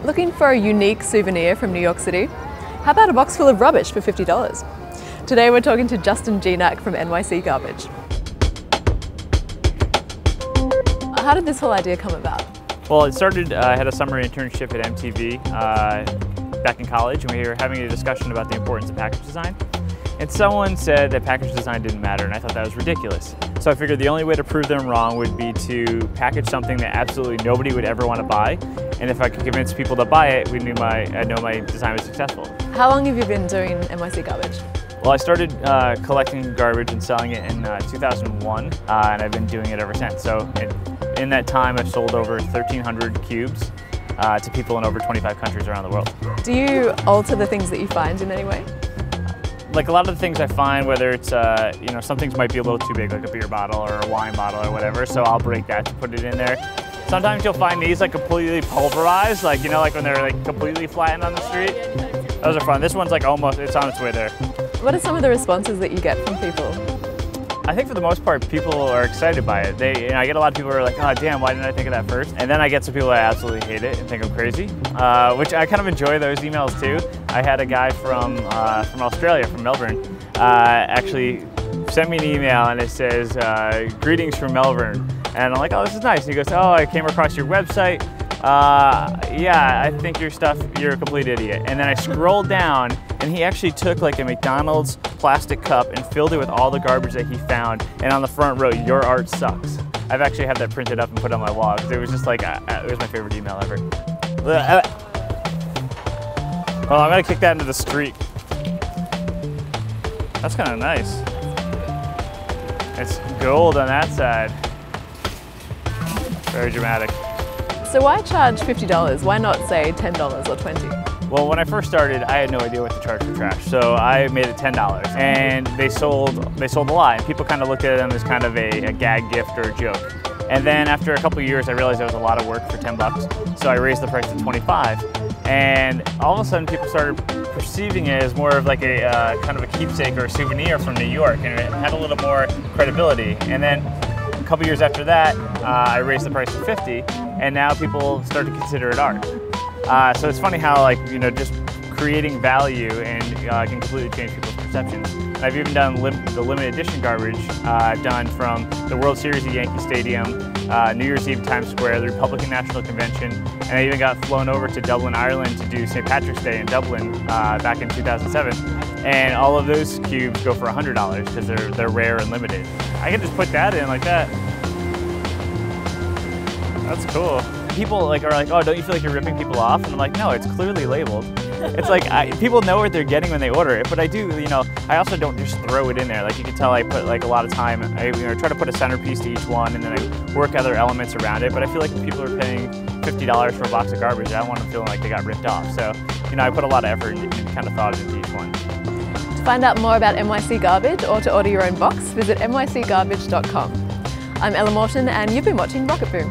Looking for a unique souvenir from New York City? How about a box full of rubbish for $50? Today we're talking to Gignac from NYC Garbage. How did this whole idea come about? Well, it started, I had a summer internship at MTV back in college, and we were having a discussion about the importance of package design. And someone said that package design didn't matter, and I thought that was ridiculous. So I figured the only way to prove them wrong would be to package something that absolutely nobody would ever want to buy. And if I could convince people to buy it, I know my design was successful. How long have you been doing NYC Garbage? Well, I started collecting garbage and selling it in 2001, and I've been doing it ever since. So in that time, I've sold over 1,300 cubes to people in over 25 countries around the world. Do you alter the things that you find in any way? Like a lot of the things I find, whether it's, some things might be a little too big, like a beer bottle or a wine bottle or whatever, so I'll break that to put it in there. Sometimes you'll find these like completely pulverized, like when they're like completely flattened on the street. Those are fun. This one's like almost, it's on its way there. What are some of the responses that you get from people? I think for the most part, people are excited by it. I get a lot of people who are like, oh damn, why didn't I think of that first? And then I get some people that absolutely hate it and think I'm crazy, which I kind of enjoy those emails too. I had a guy from Australia, from Melbourne, actually sent me an email and it says, greetings from Melbourne. And I'm like, oh, this is nice. And he goes, oh, I came across your website. Yeah, I think you're a complete idiot. And then I scrolled down and he actually took like a McDonald's plastic cup and filled it with all the garbage that he found. And on the front wrote, your art sucks. I've actually had that printed up and put on my wall because it was just like, it was my favorite email ever. Well, I'm gonna kick that into the street. That's kind of nice. It's gold on that side. Very dramatic. So why charge $50? Why not say $10 or $20? Well, when I first started, I had no idea what to charge for trash, so I made it $10, and they sold a lot, and people kind of looked at them as kind of a gag gift or a joke. And then after a couple of years, I realized it was a lot of work for 10 bucks, so I raised the price to 25. And all of a sudden, people started perceiving it as more of like a kind of a keepsake or a souvenir from New York, and it had a little more credibility. And then a couple years after that, I raised the price to 50, and now people start to consider it art. So it's funny how just creating value and can completely change people's perceptions. And I've even done the limited edition garbage done from the World Series at Yankee Stadium, New Year's Eve Times Square, the Republican National Convention, and I even got flown over to Dublin, Ireland to do St. Patrick's Day in Dublin back in 2007. And all of those cubes go for $100 because they're rare and limited. I can just put that in like that. That's cool. People are like, oh, don't you feel like you're ripping people off? And I'm like, no, it's clearly labeled. It's like, people know what they're getting when they order it, but I do, I also don't just throw it in there. Like you can tell I put like a lot of time, I try to put a centerpiece to each one and then I work other elements around it, but I feel like if people are paying $50 for a box of garbage, I don't want them feeling like they got ripped off. So, I put a lot of effort and kind of thought into each one. To find out more about NYC Garbage or to order your own box, visit nycgarbage.com. I'm Morton and you've been watching Rocketboom.